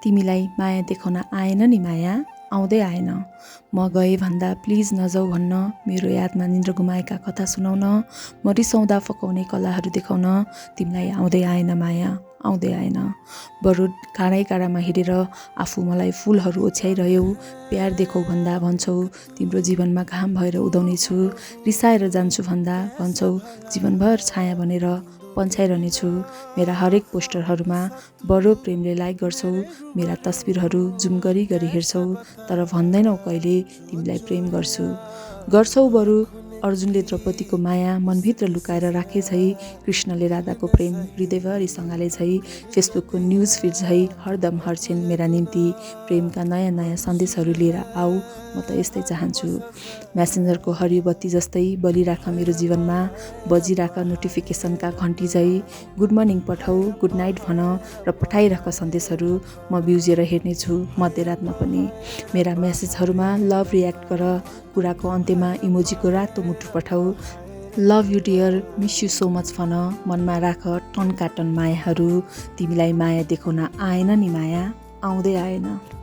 तिमीलाई माया देखाउन आएन नि माया, आउँदै आएन। म गएँ भन्दा प्लिज नजाऊ भन्न, मेरो यादमा निन्द्र गुमाएका कथा सुनाउन, म रिसाउँदा फकाउने कलाहरू देखाउन तिमीलाई आउँदै आएन माया, आउँदै आएन। बरु काँडै काँडामा हिँडेर आफू मलाई फुलहरू ओछ्याइरह्यौ, प्यार देखाउ भन्दा भन्छौ तिम्रो जीवनमा घाम भएर उदाउनेछु, रिसाएर जान्छु भन्दा भन्छौ जीवनभर छाया बनेर पन्छाइरहनेछु। मेरा हरेक पोस्टरहरूमा बडो प्रेमले लाइक गर्छौ, मेरा तस्बिरहरू जुम गरी गरी हेर्छौ, तर भन्दैनौ कहिले तिमीलाई प्रेम गर्छौ बरु अर्जुनले द्रौपदीको माया मनभित्र लुकाएर राखे झै, कृष्णले राधाको प्रेम हृदयभरि सँगाले झै, फेसबुकको न्युज फिड झै हरदम हर्छिन् मेरा निम्ति प्रेमका नयाँ नयाँ सन्देशहरू लिएर आऊ, म त यस्तै चाहन्छु। म्यासेन्जरको हरियो बत्ती जस्तै बलिराख मेरो जीवनमा, बजिराख नोटिफिकेसनका घन्टी झै, गुड मर्निङ पठाऊ, गुड नाइट भन र पठाइराख सन्देशहरू, म बिउजेर हेर्नेछु मध्यरातमा पनि। मेरा मेसेजहरूमा लभ रियाक्ट गर, कुराको अन्त्यमा इमोजीको रातो मुटु पठाऊ, love you dear, miss you so much भन, मनमा राख टन काटन मायाहरू, तिमीलाई माया देखाउन आएन नि माया, आउँदै आएन।